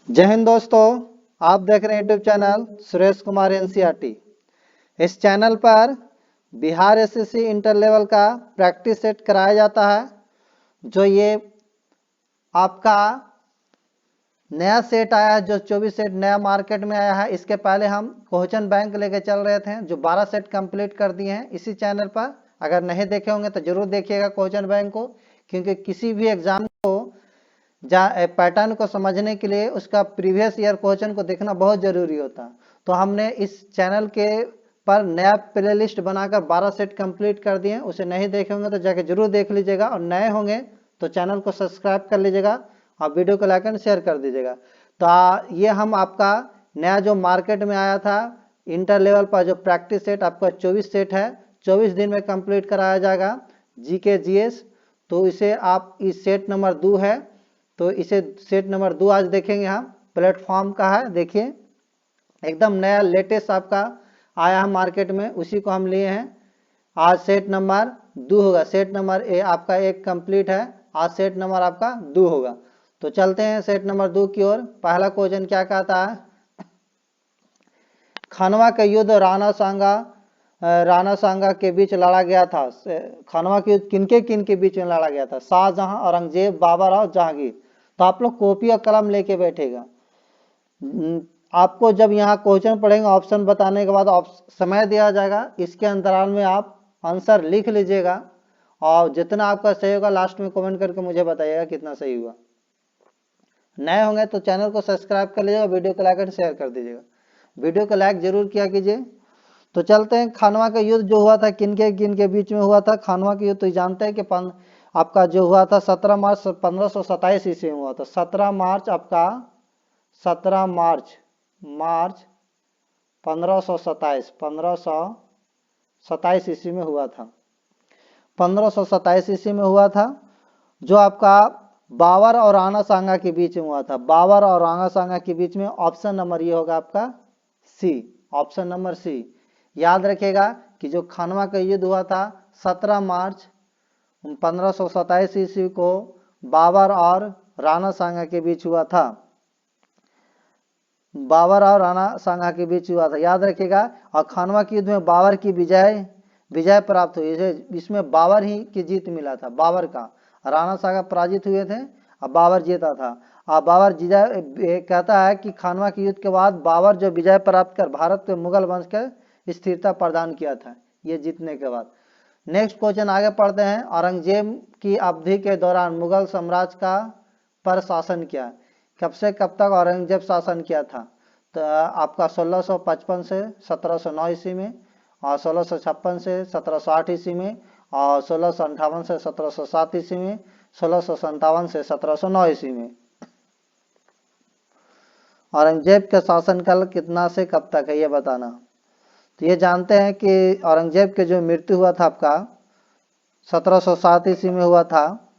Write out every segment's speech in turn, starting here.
जय हिंद दोस्तों, आप देख रहे हैं YouTube channel Suresh Kumar NCERT. इस चैनल पर बिहार एसएससी इंटर लेवल का प्रैक्टिस सेट कराया जाता है। जो ये आपका नया सेट आया है, जो 24 सेट नया मार्केट में आया है। इसके पहले हम क्वेश्चन बैंक लेके चल रहे थे, जो 12 सेट कंप्लीट कर दिए हैं इसी चैनल पर। अगर नहीं देखे होंगे तो जरूर देखिएगा क्वेश्चन बैंक को, क्योंकि किसी भी एग्जाम को पैटर्न को समझने के लिए उसका प्रीवियस ईयर क्वेश्चन को देखना बहुत जरूरी होता है। तो हमने इस चैनल के पर नया प्लेलिस्ट बनाकर 12 सेट कंप्लीट कर दिए। उसे नहीं देखे होंगे तो जाके जरूर देख लीजिएगा, और नए होंगे तो चैनल को सब्सक्राइब कर लीजिएगा और वीडियो को लाइक एंड शेयर कर दीजिएगा। तो ये हम आपका नया जो मार्केट में आया था इंटर लेवल पर जो प्रैक्टिस सेट आपका 24 सेट है, 24 दिन में कंप्लीट कराया जाएगा जीके जीएस। तो इसे आप इस सेट नंबर 2 है, तो इसे सेट नंबर 2 आज देखेंगे हम। प्लेटफॉर्म का है, देखिए एकदम नया लेटेस्ट आपका आया है मार्केट में, उसी को हम लिए हैं। आज सेट नंबर 2 होगा। सेट नंबर आपका 1 कंप्लीट है, आज सेट नंबर आपका 2 होगा। तो चलते हैं सेट नंबर 2 की ओर। पहला क्वेश्चन क्या कहता है, खनवा का युद्ध राणा सांगा के बीच लड़ा गया था। खनवा के युद्ध किन के बीच में लड़ा गया था? शाहजहां, औरंगजेब, बाबर और जहांगीर। तो आप लोग कॉपी और कलम लेके बैठेगा। आपको जब यहाँ क्वेश्चन पढ़ेंगे, ऑप्शन बताने के बाद समय दिया जाएगा, इसके अंतराल में आप आंसर लिख लीजिएगा, और जितना आपका सही होगा लास्ट में कमेंट करके मुझे बताइएगा कितना सही हुआ। नए होंगे तो चैनल को सब्सक्राइब कर लीजिएगा, वीडियो को लाइक एंड शेयर कर दीजिएगा। वीडियो को लाइक जरूर किया कीजिए। तो चलते हैं, खानवा का युद्ध जो हुआ था किन के बीच में हुआ था? खानवा का युद्ध तो जानते हैं कि आपका जो हुआ था 17 मार्च 1527 ईस्वी में हुआ था। 17 मार्च आपका 17 मार्च 1527 ईस्वी में हुआ था। 1527 ईस्वी में हुआ था, जो आपका बाबर और राणा सांगा के बीच में हुआ था। बाबर और राणा सांगा के बीच में ऑप्शन नंबर ये होगा आपका सी, ऑप्शन नंबर सी। याद रखिएगा कि जो खानवा का युद्ध हुआ था 17 मार्च 1527 ईस्वी को बाबर और राणा सांगा के बीच हुआ था। बाबर और राणा सांगा के बीच हुआ था, याद रखिएगा। और खानवा के युद्ध में बाबर की विजय प्राप्त हुई। इसमें बाबर ही की जीत मिला था, बाबर का। राणा सांगा पराजित हुए थे और बाबर जीता था। और बाबर कहता है कि खानवा के युद्ध के बाद बाबर जो विजय प्राप्त कर भारत के मुगल वंश के स्थिरता प्रदान किया था, ये जीतने के बाद। नेक्स्ट क्वेश्चन आगे पढ़ते हैं। औरंगजेब की अवधि के दौरान मुगल साम्राज्य का पर शासन किया। कब से कब तक औरंगजेब शासन किया था? तो आपका 1655 से 1709 ईस्वी में, और 1656 से 1708 ईस्वी में, और 1658 से 1707 ईस्वी में, 1657 से 1709 ईस्वी में। औरंगजेब का शासनकाल कितना से कब तक है ये बताना। तो ये जानते हैं कि औरंगजेब के जो मृत्यु हुआ था आपका 1707 ईस्वी में हुआ था।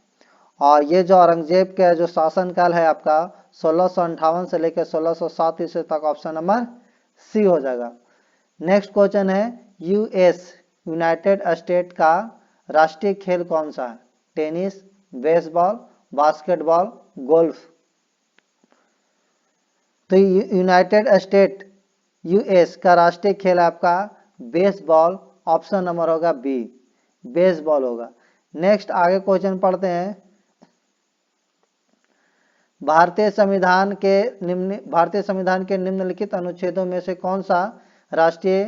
और ये जो औरंगजेब का जो शासनकाल है आपका 1658 से लेकर 1607 ईस्वी तक, ऑप्शन नंबर सी हो जाएगा। नेक्स्ट क्वेश्चन है, यूनाइटेड स्टेट का राष्ट्रीय खेल कौन सा है? Tennis, baseball, basketball, golf. तो यूनाइटेड स्टेट यूएस का राष्ट्रीय खेल आपका बेसबॉल, ऑप्शन नंबर होगा बी, बेसबॉल होगा। नेक्स्ट आगे क्वेश्चन पढ़ते हैं। भारतीय संविधान के निम्नलिखित अनुच्छेदों में से कौन सा राष्ट्रीय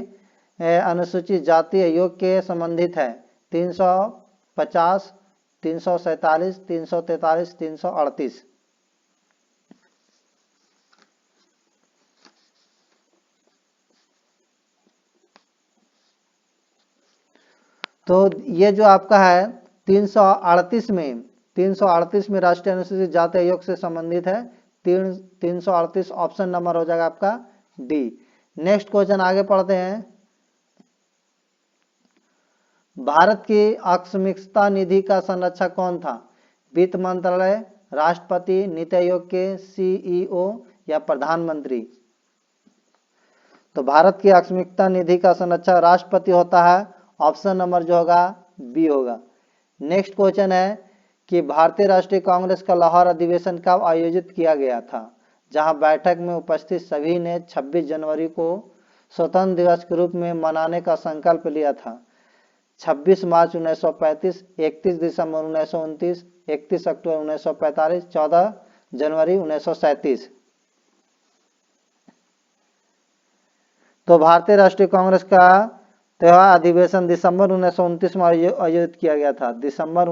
अनुसूचित जाति आयोग के संबंधित है? 350, 347, 343, 338। तो ये जो आपका है 338 में राष्ट्रीय अनुसूचित जाति आयोग से संबंधित है। 338 ऑप्शन नंबर हो जाएगा आपका डी। नेक्स्ट क्वेश्चन आगे पढ़ते हैं। भारत की आकस्मिकता निधि का संरक्षक कौन था? वित्त मंत्रालय, राष्ट्रपति, नीति आयोग के सीईओ या प्रधानमंत्री? तो भारत की आकस्मिकता निधि का संरक्षक राष्ट्रपति होता है, ऑप्शन नंबर जो होगा बी होगा। नेक्स्ट क्वेश्चन है कि भारतीय राष्ट्रीय कांग्रेस का लाहौर अधिवेशन कब आयोजित किया गया था? जहां बैठक में उपस्थित सभी ने 26 जनवरी को स्वतंत्र दिवस के रूप में मनाने का संकल्प लिया था। 26 मार्च 1935, 31 दिसंबर 1929, 31 अक्टूबर 1945, 14 जनवरी 1937। तो भारतीय राष्ट्रीय कांग्रेस का त्योहार अधिवेशन दिसंबर 1929 में आयोजित किया गया था। दिसंबर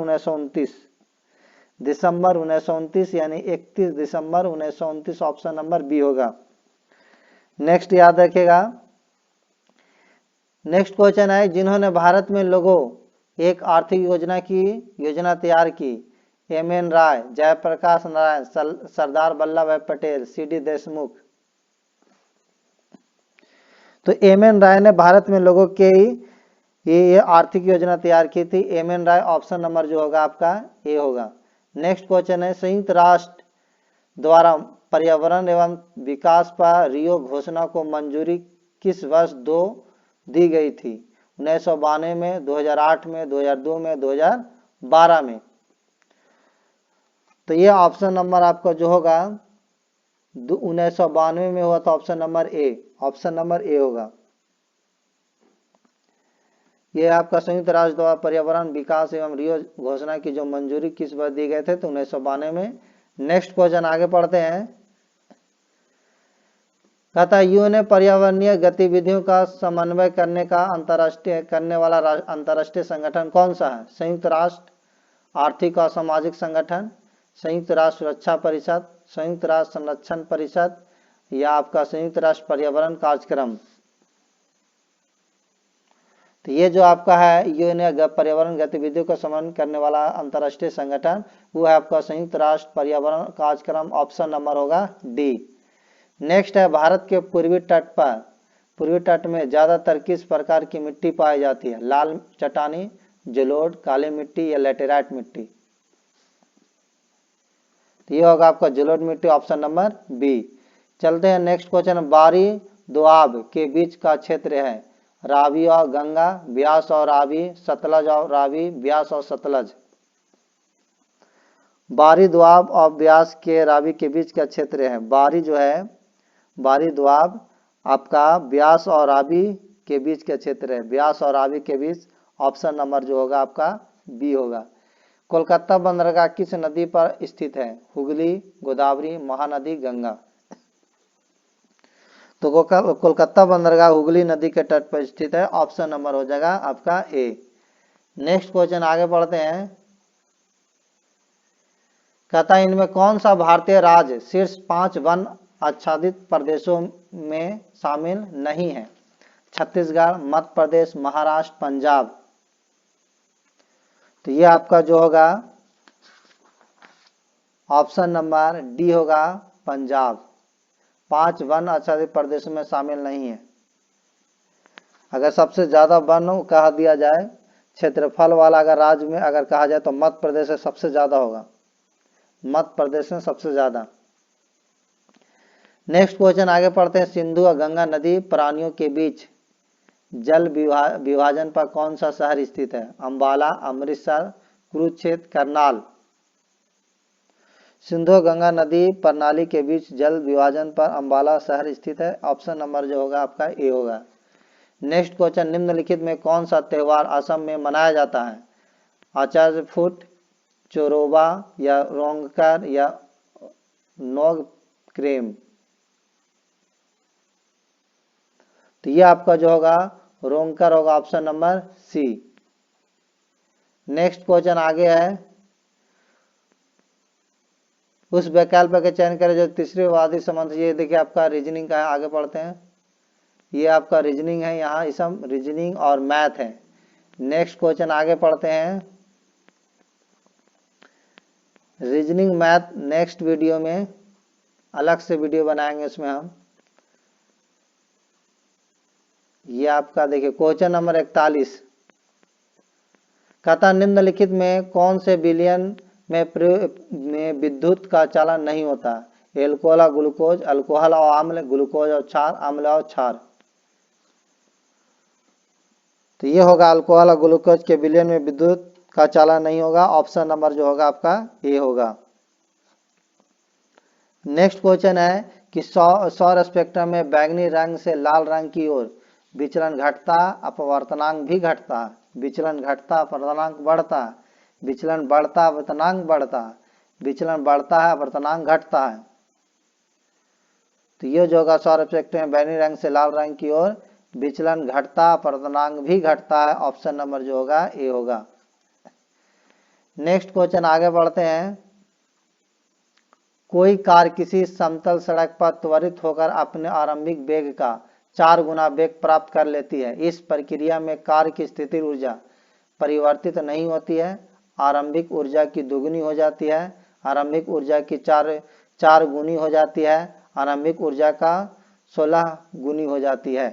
1929 यानी 31 दिसंबर 1929 ऑप्शन नंबर बी होगा। नेक्स्ट याद रखिएगा। नेक्स्ट क्वेश्चन है, जिन्होंने भारत में लोगों एक आर्थिक योजना तैयार की। एम.एन. राय, जयप्रकाश नारायण, सरदार वल्लभ भाई पटेल, सी.डी. देशमुख। तो एम.एन. राय ने भारत में लोगों के ये आर्थिक योजना तैयार की थी। एम.एन. राय ऑप्शन नंबर जो होगा आपका ए होगा। नेक्स्ट क्वेश्चन है, संयुक्त राष्ट्र द्वारा पर्यावरण एवं विकास पर रियो घोषणा को मंजूरी किस वर्ष दी गई थी। 1992 में, 2008 में, 2002 में, 2012 में। तो ये ऑप्शन नंबर आपका जो होगा 1992 में हुआ था। ऑप्शन नंबर ए होगा। ये आपका संयुक्त राष्ट्र द्वारा पर्यावरण विकास एवं रियो घोषणा की जो मंजूरी किस वर्ष दी गए थे, तो 1992 में। नेक्स्ट क्वेश्चन आगे पढ़ते हैं। कहता यूएन ने पर्यावरणीय गतिविधियों का समन्वय करने वाला अंतर्राष्ट्रीय संगठन कौन सा है। संयुक्त राष्ट्र आर्थिक और सामाजिक संगठन, संयुक्त राष्ट्र सुरक्षा परिषद, संयुक्त राष्ट्र संरक्षण परिषद, या आपका संयुक्त राष्ट्र पर्यावरण कार्यक्रम। तो ये जो आपका है यूएन पर्यावरण गतिविधियों का समन्वय करने वाला अंतर्राष्ट्रीय संगठन, वो है आपका संयुक्त राष्ट्र पर्यावरण कार्यक्रम। ऑप्शन नंबर होगा डी। नेक्स्ट है, भारत के पूर्वी तट में ज्यादातर किस प्रकार की मिट्टी पाई जाती है। लाल चट्टानी, जलोढ़, काली मिट्टी या लेटेराइट मिट्टी। तो ये होगा आपका जलोढ़ मिट्टी। Option number B. चलते हैं नेक्स्ट क्वेश्चन। बारी दोआब के बीच का क्षेत्र है। रावी और गंगा, ब्यास और रावी, सतलज और रावी, ब्यास और सतलज। बारी दोआब और ब्यास के रावी के बीच का क्षेत्र है। बारी जो है, बारी दोआब आपका ब्यास और रावी के बीच का क्षेत्र है। ब्यास और रावी के बीच। ऑप्शन नंबर जो होगा आपका बी होगा। कोलकाता बंदरगाह किस नदी पर स्थित है। हुगली, गोदावरी, महानदी, गंगा। तो कोलकाता बंदरगाह हुगली नदी के तट पर स्थित है। ऑप्शन नंबर हो जाएगा आपका ए। नेक्स्ट क्वेश्चन आगे बढ़ते हैं। कहता है इनमें कौन सा भारतीय राज्य शीर्ष 5 वन आच्छादित प्रदेशों में शामिल नहीं है। छत्तीसगढ़, मध्य प्रदेश, महाराष्ट्र, पंजाब। तो ये आपका जो होगा ऑप्शन नंबर डी होगा, पंजाब। 5 वन आच्छादित प्रदेशों में शामिल नहीं है। अगर सबसे ज्यादा वन कहा दिया जाए क्षेत्रफल वाला अगर राज्य में अगर कहा जाए तो मध्य प्रदेश में सबसे ज्यादा होगा। मध्य प्रदेश में सबसे ज्यादा। नेक्स्ट क्वेश्चन आगे पढ़ते हैं। सिंधु और गंगा नदी प्राणियों के बीच जल विभाजन पर कौन सा शहर स्थित है। अंबाला, अमृतसर, कुरुक्षेत्र, करनाल। सिंधु गंगा नदी प्रणाली के बीच जल विभाजन पर अंबाला शहर स्थित है। ऑप्शन नंबर जो होगा आपका ए होगा। नेक्स्ट क्वेश्चन, निम्नलिखित में कौन सा त्योहार असम में मनाया जाता है। आचार्य फुट, चोरोबा, या रोंगकर, या नोगक्रेम। तो ये आपका जो होगा रोंगकर होगा। Option number C. Next question आगे है। उस विकल्प का चयन करें जो तीसरे वादी संबंध। ये देखिए आपका रीजनिंग का है। आगे पढ़ते हैं। ये आपका रीजनिंग है। यहाँ इसम रीजनिंग और मैथ है। नेक्स्ट क्वेश्चन आगे पढ़ते हैं। रीजनिंग मैथ नेक्स्ट वीडियो में अलग से वीडियो बनाएंगे उसमें हम। ये आपका देखिए क्वेश्चन नंबर 41। कहता निम्नलिखित में कौन से विलयन में विद्युत का चालन नहीं होता। एल्कोहल और ग्लूकोज, अल्कोहल और अम्ल, ग्लूकोज और क्षार, अम्ल और क्षार। तो ये होगा अल्कोहल और ग्लूकोज के विलयन में विद्युत का चालन नहीं होगा। ऑप्शन नंबर जो होगा आपका ए होगा। नेक्स्ट क्वेश्चन है कि सौर स्पेक्ट्रम में बैंगनी रंग से लाल रंग की ओर विचलन घटता, अपवर्तनांक भी घटता, विचलन घटता अपवर्तनांक बढ़ता, विचलन बढ़ता अपवर्तनांक बढ़ता, विचलन बढ़ता है अपवर्तनांक घटता है। तो ये जो होगा सौर स्पेक्ट्रम में बैंगनी रंग से लाल रंग की ओर विचलन घटता अपवर्तनांक भी घटता है। ऑप्शन नंबर जो होगा ए होगा। नेक्स्ट क्वेश्चन आगे बढ़ते हैं। कोई कार किसी समतल सड़क पर त्वरित होकर अपने आरंभिक वेग का 4 गुना वेग प्राप्त कर लेती है। इस प्रक्रिया में कार की स्थितिज ऊर्जा परिवर्तित नहीं होती है, आरंभिक ऊर्जा की दोगुनी हो जाती है, आरंभिक ऊर्जा की चार गुनी हो जाती है, आरंभिक ऊर्जा का 16 गुनी हो जाती है।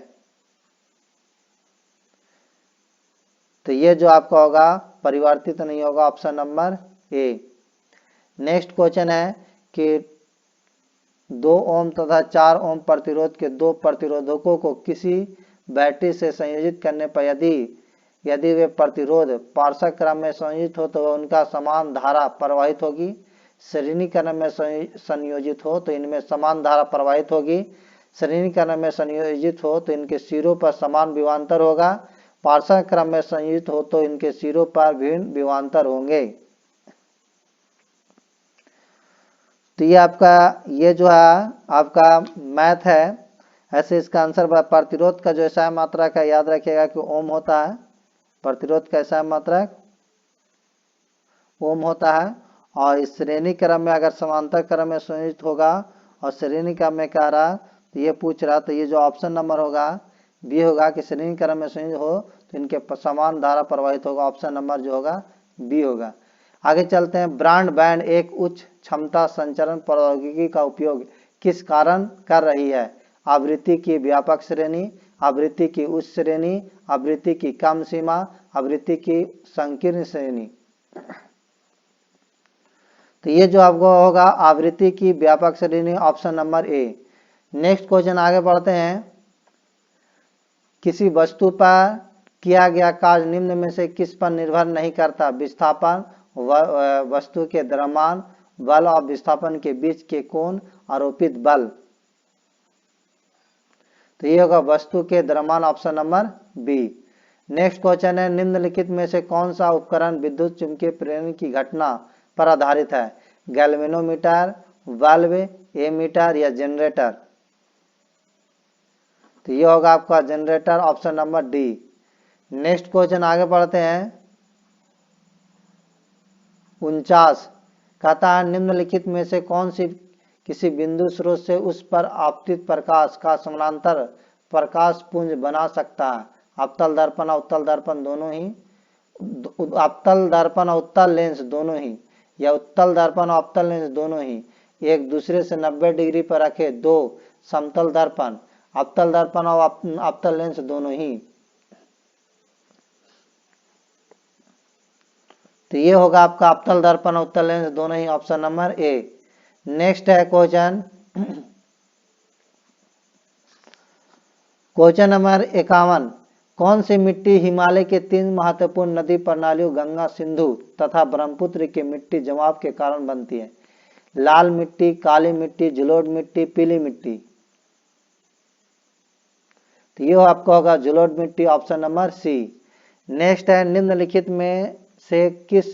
तो ये जो आपका होगा परिवर्तित नहीं होगा। Option number A. Next question है कि 2 ओम तथा 4 ओम प्रतिरोध के दो प्रतिरोधकों को किसी बैटरी से संयोजित करने पर यदि वे प्रतिरोध पार्श्व क्रम में संयोजित हो तो उनका समान धारा प्रवाहित होगी। श्रेणी क्रम में संयोजित हो तो इनमें समान धारा प्रवाहित होगी। श्रेणी क्रम में संयोजित हो तो इनके सिरों पर समान विभवांतर होगा। पार्श्व क्रम में संयोजित हो तो इनके सिरों पर भिन्न विभवांतर होंगे। तो ये आपका ये जो है आपका मैथ है। ऐसे इसका आंसर प्रतिरोध का जो एसआई मात्रक है याद रखिएगा कि ओम होता है। प्रतिरोध का एसआई मात्रक ओम होता है। और इस श्रेणी क्रम में अगर समांतर क्रम में संयोजित होगा और श्रेणी क्रम में कह रहा तो ये पूछ रहा, तो ये जो ऑप्शन नंबर होगा बी होगा कि श्रेणी क्रम में संयोजित हो तो इनके समान धारा प्रवाहित होगा। ऑप्शन नंबर जो होगा बी होगा। आगे चलते हैं। ब्रॉडबैंड एक उच्च क्षमता संचरण प्रौद्योगिकी का उपयोग किस कारण कर रही है? आवृत्ति की व्यापक श्रेणी, आवृत्ति की उच्च श्रेणी, आवृत्ति की कम सीमा, आवृत्ति की संकीर्ण श्रेणी। तो ये जो आपको होगा आवृत्ति की व्यापक श्रेणी। Option number A. Next question आगे बढ़ते हैं। किसी वस्तु पर किया गया कार्य निम्न में से किस पर निर्भर नहीं करता? विस्थापन, वस्तु के द्रव्यमान, बल और विस्थापन के बीच के कोण, आरोपित बल। तो ये होगा वस्तु के द्रव्यमान। Option number B. Next question है। निम्नलिखित में से कौन सा उपकरण विद्युत चुंबकीय प्रेरण की घटना पर आधारित है? गैल्वेनोमीटर, वाल्व, एमीटर या जनरेटर? तो ये होगा आपका generator. Option number D. Next question आगे बढ़ते हैं। 49 कहता है निम्नलिखित में से कौन सी किसी बिंदु स्रोत से उस पर आपतित प्रकाश का समानांतर प्रकाश पुंज बना सकता है? अवतल दर्पण और उत्तल दर्पण दोनों ही, अवतल दर्पण और उत्तल लेंस दोनों ही, या उत्तल दर्पण और अवतल लेंस दोनों ही एक दूसरे से 90 डिग्री पर रखे दो समतल दर्पण, अवतल दर्पण और अवतल लेंस दोनों ही। तो ये होगा आपका अवतल दर्पण और उत्तल लेंस दोनों ही। Option number A. नेक्स्ट है क्वेश्चन नंबर 51। कौन सी मिट्टी हिमालय के 3 महत्वपूर्ण नदी प्रणालियों गंगा, सिंधु तथा ब्रह्मपुत्र की मिट्टी जमाव के कारण बनती है? लाल मिट्टी, काली मिट्टी, जलोढ़ मिट्टी, पीली मिट्टी? तो ये आपका होगा जलोढ़ मिट्टी। Option number C. नेक्स्ट है निम्नलिखित में से किस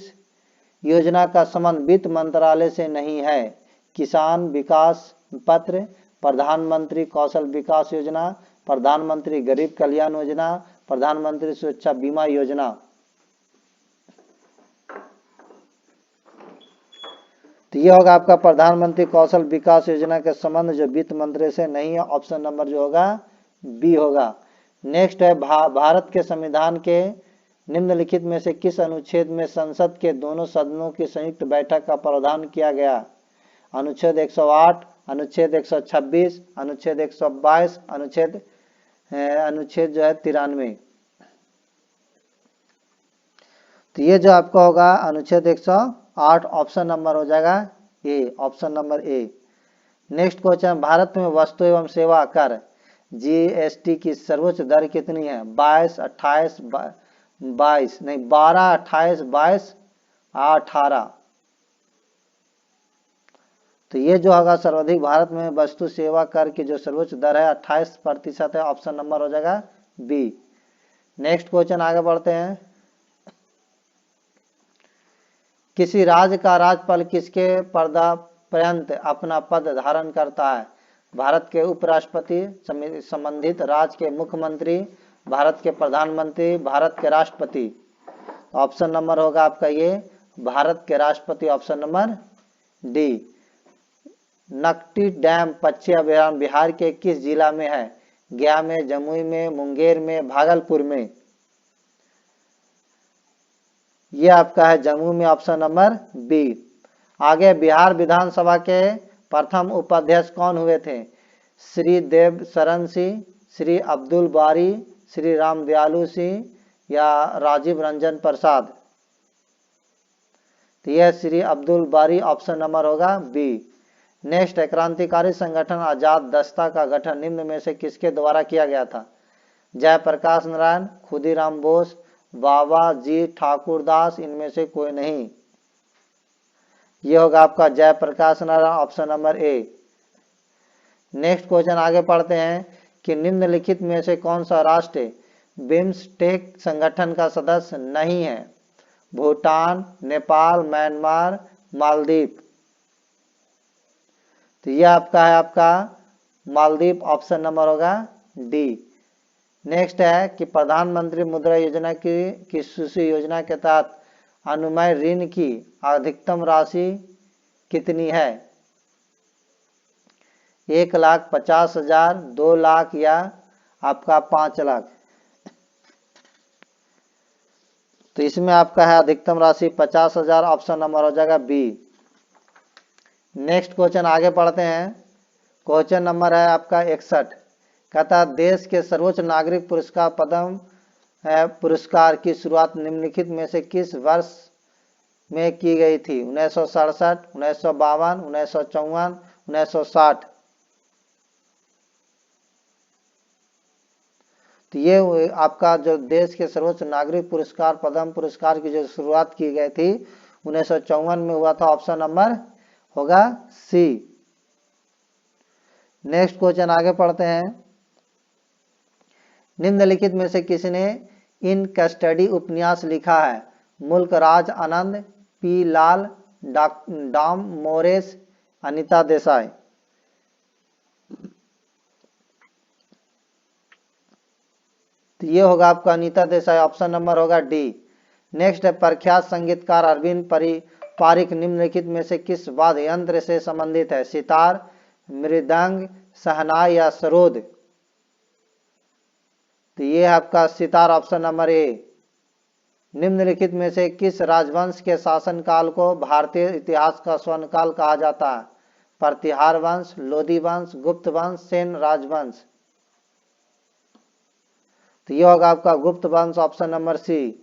योजना का संबंध वित्त मंत्रालय से नहीं है? किसान विकास पत्र, प्रधानमंत्री कौशल विकास योजना, प्रधानमंत्री गरीब कल्याण योजना, प्रधानमंत्री सुरक्षा बीमा योजना? तो ये होगा आपका प्रधानमंत्री कौशल विकास योजना के संबंध जो वित्त मंत्री से नहीं है। ऑप्शन नंबर जो होगा बी होगा। नेक्स्ट है भारत के संविधान के निम्नलिखित में से किस अनुच्छेद में संसद के दोनों सदनों की संयुक्त बैठक का प्रावधान किया गया? अनुच्छेद 108, अनुच्छेद 126, अनुच्छेद 122, अनुच्छेद जो है 93। तो ये जो आपका होगा अनुच्छेद 108। ऑप्शन नंबर हो जाएगा A. Option number A. Next question. भारत में वस्तु एवं सेवा कर जीएसटी की सर्वोच्च दर कितनी है? 22, 28, 22 नहीं 12, 28, 22, 18? तो ये जो होगा सर्वाधिक भारत में वस्तु सेवा कर की जो सर्वोच्च दर है 28% है, ऑप्शन नंबर हो जाएगा बी। नेक्स्ट क्वेश्चन आगे बढ़ते हैं। किसी राज्य का राज्यपाल किसके पर्यंत अपना पद धारण करता है? भारत के उपराष्ट्रपति, संबंधित राज्य के मुख्यमंत्री, भारत के प्रधानमंत्री, भारत के राष्ट्रपति। ऑप्शन नंबर होगा आपका ये भारत के राष्ट्रपति, option number D. Nakti dam पक्षी अभयारण्य बिहार के किस जिला में है? गया में, जमुई में, मुंगेर में, भागलपुर में। ये आपका है जम्मू में, ऑप्शन नंबर बी। आगे बिहार विधानसभा के प्रथम उपाध्यक्ष कौन हुए थे? श्री देव शरण सिंह, श्री अब्दुल बारी, श्री राम दयालु सिंह या राजीव रंजन प्रसाद। तो यह श्री अब्दुल बारी, ऑप्शन नंबर होगा बी। नेक्स्ट है क्रांतिकारी संगठन आजाद दस्ता का गठन निम्न में से किसके द्वारा किया गया था? जयप्रकाश नारायण, खुदीराम बोस, बाबा जी ठाकुरदास, इनमें से कोई नहीं। ये होगा आपका Jayaprakash Narayan, option number A. Next question आगे पढ़ते हैं कि निम्नलिखित में से कौन सा राष्ट्र बिम्स्टेक संगठन का सदस्य नहीं है? भूटान, नेपाल, म्यांमार, मालदीव। तो यह आपका है आपका मालदीव, ऑप्शन नंबर होगा डी। नेक्स्ट है कि प्रधानमंत्री मुद्रा योजना की किस योजना के तहत अनुमेय ऋण की अधिकतम राशि कितनी है? 1,50,000, 2 लाख या आपका 5 लाख। तो इसमें आपका है अधिकतम राशि 50,000, ऑप्शन नंबर हो जाएगा बी। नेक्स्ट क्वेश्चन आगे पढ़ते हैं। क्वेश्चन नंबर है आपका 61। कहता देश के सर्वोच्च नागरिक पुरस्कार पद्म पुरस्कार की शुरुआत निम्नलिखित में से किस वर्ष में की गई थी? 1967, 1952, 1954, 1960। तो ये आपका जो देश के सर्वोच्च नागरिक पुरस्कार पद्म पुरस्कार की जो शुरुआत की गई थी 1954 में हुआ था, ऑप्शन नंबर होगा सी। नेक्स्ट क्वेश्चन आगे पढ़ते हैं। निम्नलिखित में से किसने इन कस्टडी उपन्यास लिखा है? मुल्क राज आनंद, पी लाल, डॉम मोरेस, अनीता देसाई। तो ये होगा आपका अनीता देसाई, ऑप्शन नंबर होगा डी। नेक्स्ट है प्रख्यात संगीतकार अरविंद पारिक निम्नलिखित में से किस वाद्य यंत्र से संबंधित है? सितार, मृदंग, शहनाई या सरोद। तो ये आपका सितार, ऑप्शन नंबर ए। निम्नलिखित में से किस राजवंश के शासनकाल को भारतीय इतिहास का स्वर्ण काल कहा जाता है? प्रतिहार वंश, लोधी वंश, गुप्त वंश, सेन राजवंश। तो ये होगा आपका गुप्त वंश, ऑप्शन नंबर सी।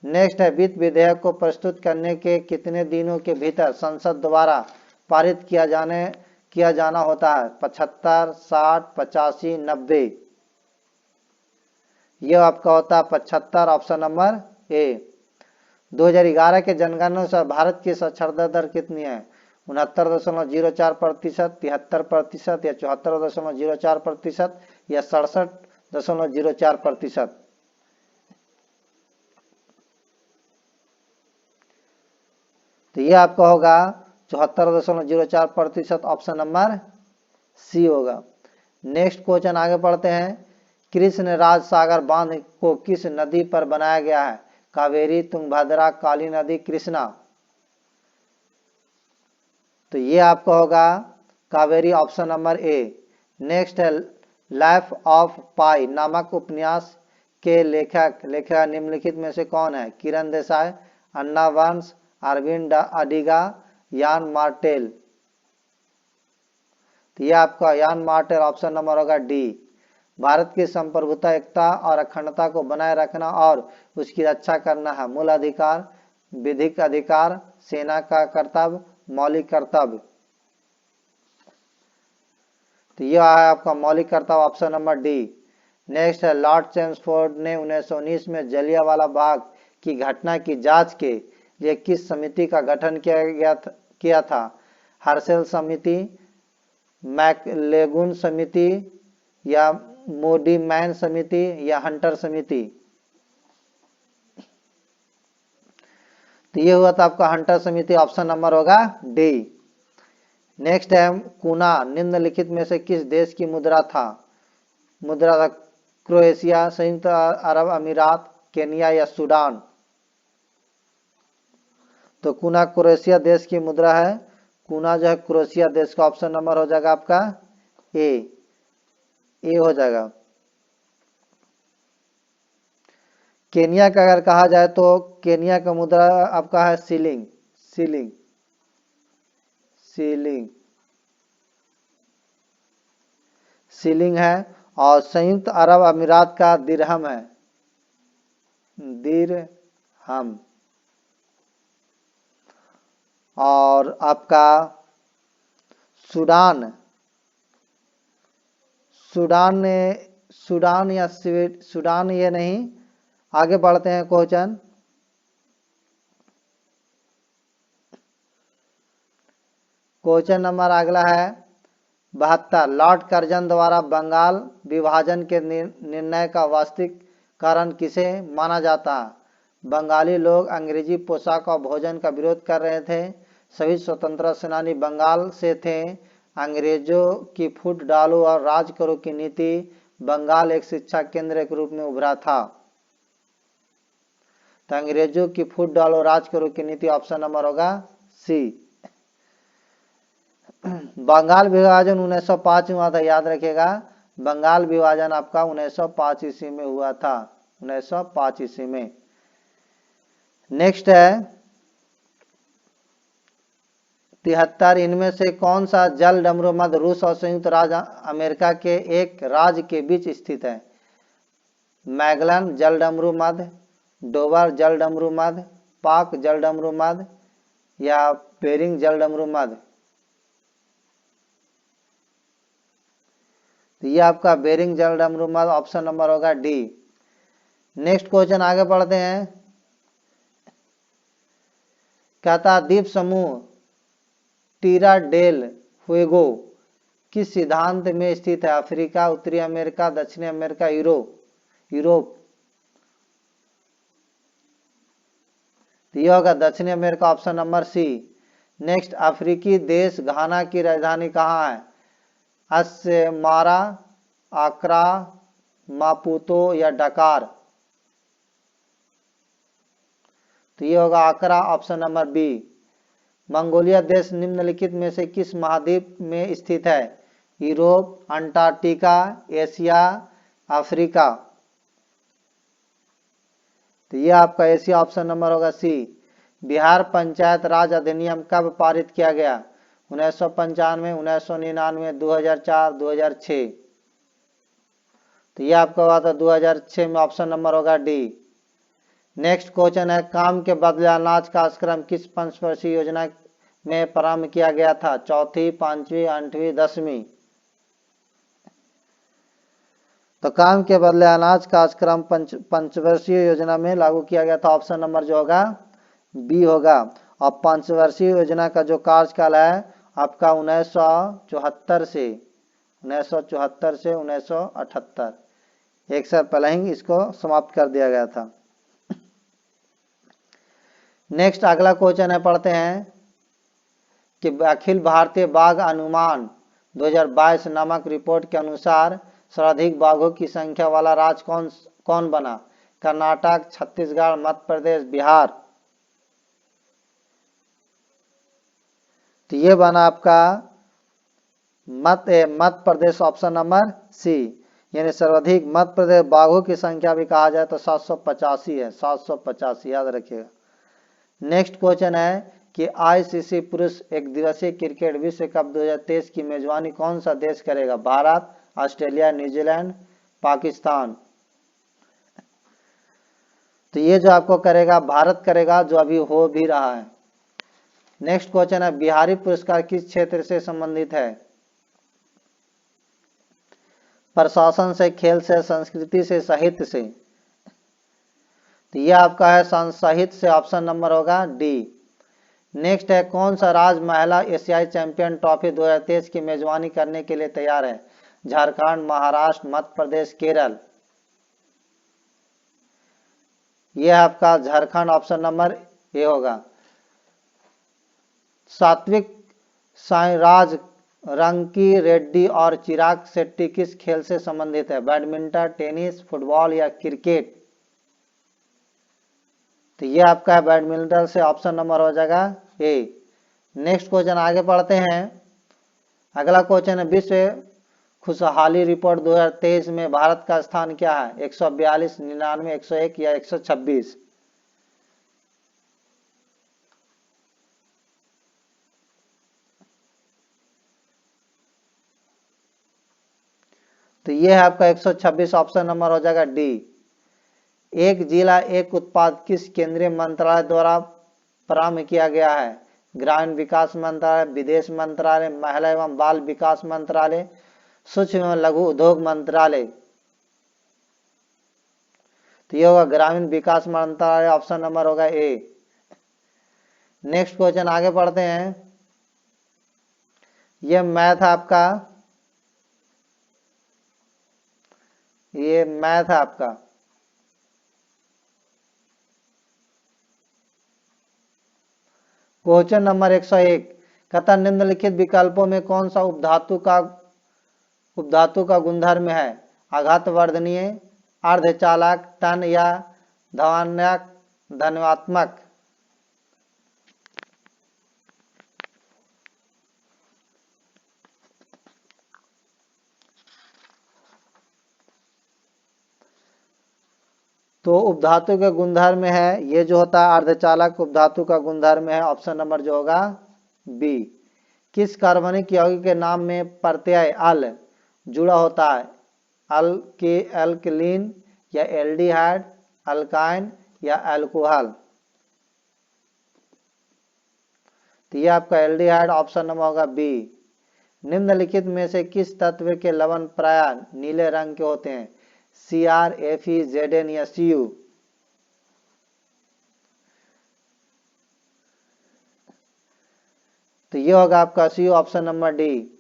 नेक्स्ट है वित्त विधेयक को प्रस्तुत करने के कितने दिनों के भीतर संसद द्वारा पारित किया जाना होता है? 75, 60, 85, 90। यह आपका होता है 75, ऑप्शन नंबर ए। 2011 के जनगणना अनुसार भारत की साक्षरता दर कितनी है? 69.04%, 73% या 74.04% या 67.04%। तो ये आपका होगा 74.04%, ऑप्शन नंबर सी होगा। नेक्स्ट क्वेश्चन आगे पढ़ते हैं। कृष्ण राज सागर बांध को किस नदी पर बनाया गया है? कावेरी, तुंगभद्रा, काली नदी, कृष्णा। तो ये आपका होगा Kaveri, option number A. Next है लाइफ ऑफ पाई नामक उपन्यास के लेखक निम्नलिखित में से कौन है? किरण देसाई, अन्ना वंश, अरविंद अडिगा, यान मार्टेल। तो ये आपका यान मार्टेल, ऑप्शन नंबर होगा डी। भारत की संप्रभुता, एकता और अखंडता को बनाए रखना और उसकी रक्षा करना है मूल अधिकार, विधिक अधिकार, सेना का कर्तव्य, मौलिक कर्तव्य। तो यह है आपका मौलिक कर्तव्य, ऑप्शन नंबर डी। नेक्स्ट है लॉर्ड चेम्सफोर्ड ने 1919 में जलियांवाला बाग की घटना की जांच के लिए किस समिति का गठन किया था? हर्षेल समिति, मैकलेगुन समिति या मोडी मैन समिति या हंटर समिति। तो ये हुआ था आपका हंटर समिति, ऑप्शन नंबर होगा डी। नेक्स्ट है कूना निम्नलिखित में से किस देश की मुद्रा था? मुद्रा था क्रोएशिया, संयुक्त अरब अमीरात, केनिया या सूडान। तो कूना क्रोएशिया देश की मुद्रा है। कूना जो है क्रोएशिया देश का, ऑप्शन नंबर हो जाएगा आपका ए हो जाएगा। केनिया का अगर कहा जाए तो केनिया का मुद्रा आपका है सीलिंग है। और संयुक्त अरब अमीरात का दिरहम है, दिरहम। और आपका सूडान या सूडान ये नहीं। आगे बढ़ते हैं क्वेश्चन। क्वेश्चन नंबर अगला है 72। लॉर्ड कर्जन द्वारा बंगाल विभाजन के निर्णय का वास्तविक कारण किसे माना जाता है? बंगाली लोग अंग्रेजी पोशाक और भोजन का विरोध कर रहे थे। सभी स्वतंत्रता सेनानी बंगाल से थे। अंग्रेजों की फूट डालो और राज करो की नीति। बंगाल एक शिक्षा केंद्र के रूप में उभरा था। तो अंग्रेजों की फूट डालो राज करो की नीति, ऑप्शन नंबर होगा सी। बंगाल विभाजन 1905 में हुआ था, याद रखिएगा। बंगाल विभाजन आपका 1905 ईस्वी में हुआ था, 1905 ईस्वी में। नेक्स्ट है 73। इनमें से कौन सा जल डमरू मध्य रूस और संयुक्त राज्य अमेरिका के एक राज्य के बीच स्थित है? मैगलन जल डमरू मध्य, डोवर जल डमरू मध्य, पाक जल डमरू मध्य या बेरिंग जल डमरू मध्य। तो ये आपका बेरिंग जल डमरू मध्य, ऑप्शन नंबर होगा डी। नेक्स्ट क्वेश्चन आगे बढ़ते हैं। कहता द्वीप समूह टीरा डेल फुएगो किस सिद्धांत में स्थित है? अफ्रीका, उत्तरी अमेरिका, दक्षिणी अमेरिका, यूरोप। तो यह होगा दक्षिणी America, option number C. Next अफ्रीकी देश घाना की राजधानी कहाँ है? अस्सेमारा, आक्रा, मापुतो या डकार। तो ये होगा आक्रा, ऑप्शन नंबर बी। मंगोलिया देश निम्नलिखित में से किस महाद्वीप में स्थित है? Europe, Antarctica, Asia, Africa. तो ये आपका एशिया, ऑप्शन नंबर होगा सी। बिहार पंचायत राज अधिनियम कब पारित किया गया? 1995, 1999, 2004, 2006। तो ये आपका हुआ था 2006 में, ऑप्शन नंबर होगा डी। नेक्स्ट क्वेश्चन है काम के बदले अनाज का कार्यक्रम किस पंचवर्षीय योजना में प्रारंभ किया गया था? चौथी, पांचवी, 8वीं, 10वीं। तो काम के बदले अनाज का कार्यक्रम पंचवर्षीय योजना में लागू किया गया था, ऑप्शन नंबर जो होगा बी होगा। और पंचवर्षीय योजना का जो कार्यकाल है आपका 1974 से 1978, एक साल पहले ही इसको समाप्त कर दिया गया था। नेक्स्ट अगला क्वेश्चन है, पढ़ते हैं कि अखिल भारतीय बाघ अनुमान 2022 नामक रिपोर्ट के अनुसार सर्वाधिक बाघों की संख्या वाला राज्य कौन बना? कर्नाटक, छत्तीसगढ़, मध्य प्रदेश, बिहार। तो ये बना आपका मध्य प्रदेश, ऑप्शन नंबर सी। यानी सर्वाधिक मध्य प्रदेश बाघों की संख्या भी कहा जाए तो 785 है, 785 याद रखिएगा। नेक्स्ट क्वेश्चन है कि आईसीसी पुरुष एक दिवसीय क्रिकेट विश्व कप 2023 की मेजबानी कौन सा देश करेगा? Bharat, Australia, New Zealand, Pakistan. तो ये जो आपको करेगा भारत करेगा, जो अभी हो भी रहा है। नेक्स्ट क्वेश्चन है बिहारी पुरस्कार किस क्षेत्र से संबंधित है? प्रशासन से, खेल से, संस्कृति से, साहित्य से। तो ये आपका है साहित्य से, ऑप्शन नंबर होगा डी। नेक्स्ट है, कौन सा राज्य महिला एशियाई चैंपियन ट्रॉफी 2023 की मेजबानी करने के लिए तैयार है? झारखंड, महाराष्ट्र, मध्य प्रदेश, केरल। यह आपका झारखंड ऑप्शन नंबर ए होगा। सात्विक साईराज, रंकी रेड्डी और चिराग शेट्टी किस खेल से संबंधित है? बैडमिंटन, टेनिस, फुटबॉल या क्रिकेट? तो ये आपका है बैडमिंटन से, ऑप्शन नंबर हो जाएगा ए। नेक्स्ट क्वेश्चन आगे पढ़ते हैं। अगला क्वेश्चन है, विश्व खुशहाली रिपोर्ट 2023 में भारत का स्थान क्या है? 142, 99, 101 या 126? तो ये है आपका 126, ऑप्शन नंबर हो जाएगा डी। एक जिला एक उत्पाद किस केंद्रीय मंत्रालय द्वारा प्रारंभ किया गया है? ग्रामीण विकास मंत्रालय, विदेश मंत्रालय, महिला एवं बाल विकास मंत्रालय, सूक्ष्म एवं लघु उद्योग मंत्रालय? तो ये होगा ग्रामीण विकास मंत्रालय, ऑप्शन नंबर होगा ए। नेक्स्ट क्वेश्चन आगे पढ़ते हैं। ये मैथ आपका, ये मैथ है आपका। क्वेश्चन नंबर 101, कथा निम्नलिखित विकल्पों में कौन सा उपधातु का गुणधर्म है? आघात वर्धनीय, अर्धचालक, टन या धनात्मक धनात्मक? तो उपधातु के गुणधर्म है, ये जो होता है अर्धचालक उपधातु का गुणधर्म है, ऑप्शन नंबर जो होगा बी। किस कार्बनिक यौगिक के नाम में प्रत्यय अल जुड़ा होता है? अल के एल्कलीन या एल्डिहाइड, अल्काइन या अल्कोहल? तो ये आपका एल्डिहाइड, ऑप्शन नंबर होगा बी। निम्नलिखित में से किस तत्व के लवण प्राय नीले रंग के होते हैं? Cr, Fe, Zn या Cu? तो ये होगा आपका Cu, ऑप्शन नंबर डी।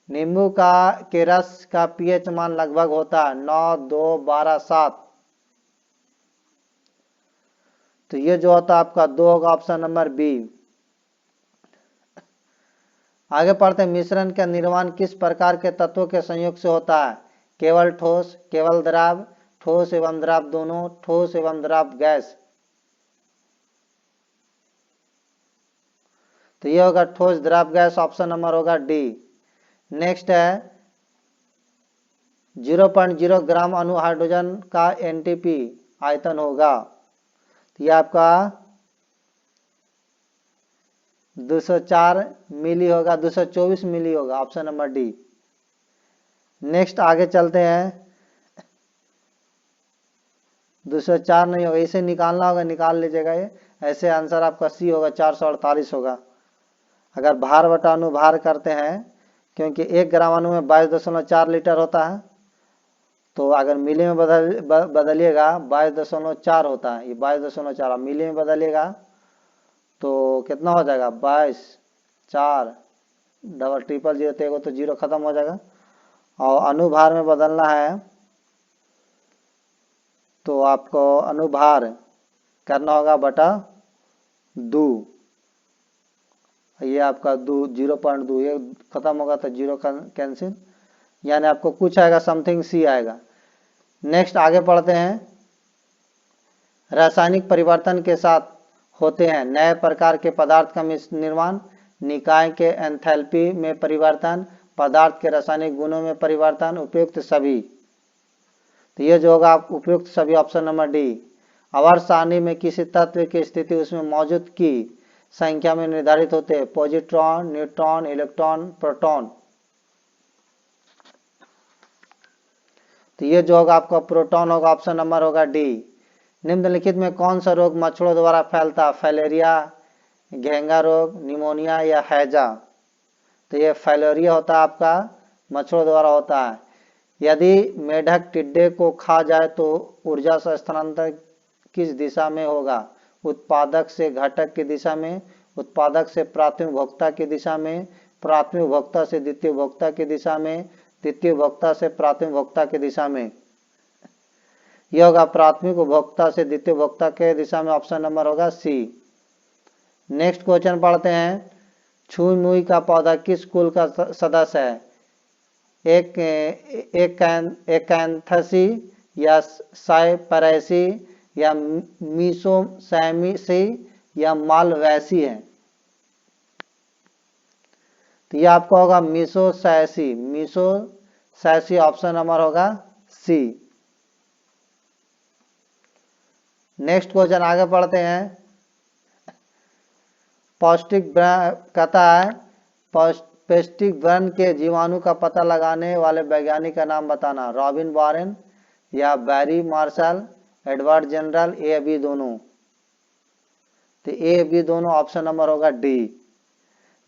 नींबू के रस का पीएच मान लगभग होता है 9, 2, 12, 7। तो ये जो होता है आपका 2 होगा, ऑप्शन नंबर बी। आगे पढ़ते हैं, मिश्रण का निर्माण किस प्रकार के तत्वों के संयोग से होता है? केवल ठोस, केवल द्रव, ठोस एवं द्रव दोनों, ठोस एवं द्रव गैस? तो ये होगा ठोस द्रव गैस, ऑप्शन नंबर होगा डी। नेक्स्ट है, 0.0 ग्राम अणु हाइड्रोजन का एनटीपी आयतन होगा? तो ये आपका 204 मिली होगा, 224 मिली होगा, ऑप्शन नंबर डी। नेक्स्ट आगे चलते हैं। 204 नहीं होगा, इसे निकालना होगा, निकाल लीजिएगा। ये ऐसे आंसर आपका सी होगा, 448 होगा। अगर भार बटा अनुभार करते हैं, क्योंकि 1 ग्राम अणु में 22.4 लीटर होता है, तो अगर मिली में बदलिएगा 22.4 होता है, ये 22.4 मिली में बदलिएगा तो कितना हो जाएगा? 22, 4, डबल ट्रिपल जीरो, तो तो जीरो खत्म हो जाएगा। और अनुभार में बदलना है तो आपको अनुभार करना होगा बटा 2। ये आपका 0.2, ये खत्म होगा तो जीरो कैंसिल, यानी आपको कुछ आएगा, समथिंग सी आएगा। नेक्स्ट आगे पढ़ते हैं। रासायनिक परिवर्तन के साथ होते हैं नए प्रकार के पदार्थ का निर्माण, निकाय के एंथैल्पी में परिवर्तन, पदार्थ के रासायनिक गुणों में परिवर्तन, उपयुक्त सभी? तो ये जो होगा उपयुक्त सभी, ऑप्शन नंबर डी। आवर्त सारणी में किसी तत्व की स्थिति उसमें मौजूद की संख्या में निर्धारित होते हैं? Positron, neutron, electron, proton? तो ये जो होगा आपका प्रोटॉन होगा, ऑप्शन नंबर होगा डी। निम्नलिखित में कौन सा रोग मच्छरों द्वारा फैलता है? फाइलेरिया, घेंगा रोग, निमोनिया या हैजा? तो ये फाइलेरिया होता है आपका, मच्छरों द्वारा होता है। यदि मेढक टिड्डे को खा जाए तो ऊर्जा का स्थानांतरण किस दिशा में होगा? उत्पादक से घटक की दिशा में, उत्पादक से प्राथमिक उपभोक्ता की दिशा में, प्राथमिक उपभोक्ता से द्वितीय उपभोक्ता की दिशा में, द्वितीय उपभोक्ता से प्राथमिक उपभोक्ता की दिशा में। यह होगा प्राथमिक उपभोक्ता से द्वितीय उपभोक्ता के दिशा में, ऑप्शन नंबर होगा सी। नेक्स्ट क्वेश्चन पढ़ते हैं, छुई मुई का पौधा किस कुल का सदस्य है? एकैंथसी या साइपरेसी या मीसोसैमीसी या मालवेसी है? तो ये आपका होगा मीसोसैसी, मीसोसैसी ऑप्शन नंबर होगा सी। नेक्स्ट क्वेश्चन आगे पढ़ते हैं, पौष्टिक कहता है पौष्टिक व्रण के जीवाणु का पता लगाने वाले वैज्ञानिक का नाम बताना। रॉबिन वारेन या Barry Marshall, Edward Jenner, A B दोनों? तो ए बी दोनों ऑप्शन नंबर होगा डी।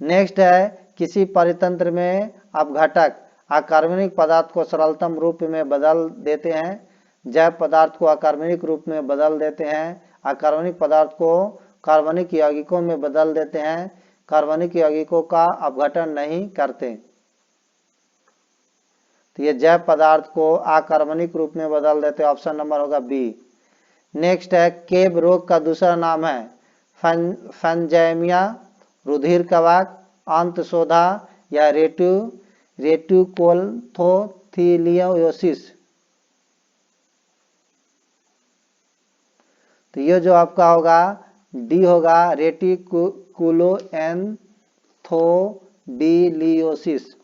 नेक्स्ट है, किसी परितंत्र में अपघटक अकार्बनिक पदार्थ को सरलतम रूप में बदल देते हैं, जैव पदार्थ को अकार्बनिक रूप में बदल देते हैं, अकार्बनिक पदार्थ को कार्बनिक यौगिकों में बदल देते हैं, कार्बनिक यौगिकों का अपघटन नहीं करते। तो ये जैव पदार्थ को अकार्बनिक रूप में बदल देते, ऑप्शन नंबर होगा बी। नेक्स्ट है, केब रोग का दूसरा नाम है फंजैमिया, रुधिर कवक, अंतशोधा या रेटिकुलोथीलियोसिस? तो ये जो आपका होगा डी होगा, रेटिकुलोएंथोडिलियोसिस,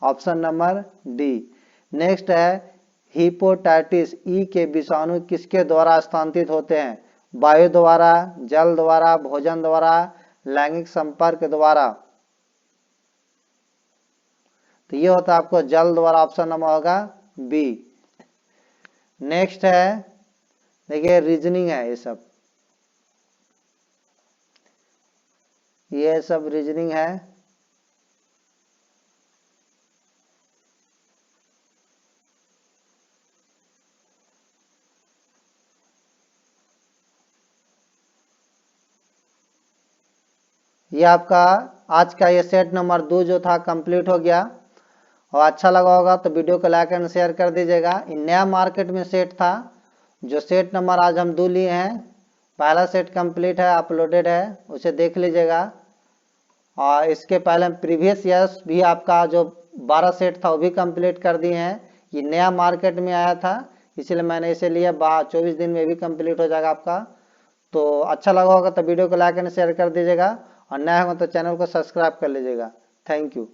ऑप्शन नंबर डी। नेक्स्ट है, हिपेटाइटिस ई के विषाणु किसके द्वारा स्थानांतरित होते हैं? वायु द्वारा, जल द्वारा, भोजन द्वारा, लैंगिक संपर्क द्वारा? तो ये होता है आपको जल द्वारा, ऑप्शन नंबर होगा बी। नेक्स्ट है, देखिए रीजनिंग है, ये सब रीजनिंग है। ये आपका आज का ये सेट नंबर 2 जो था कंप्लीट हो गया, और अच्छा लगा होगा तो वीडियो को लाइक एंड शेयर कर दीजिएगा। नया मार्केट में सेट था, जो सेट नंबर आज हम 2 लिए हैं, पहला सेट कंप्लीट है, अपलोडेड है, उसे देख लीजिएगा। और इसके पहले प्रीवियस ईयर्स भी आपका जो 12 सेट था वो भी कंप्लीट कर दिए हैं। ये नया मार्केट में आया था, इसलिए मैंने इसे लिया, 24 दिन में भी कंप्लीट हो जाएगा आपका। तो अच्छा लगा होगा तो वीडियो को लाइक एंड शेयर कर दीजिएगा, और नया होगा तो चैनल को सब्सक्राइब कर लीजिएगा। Thank you.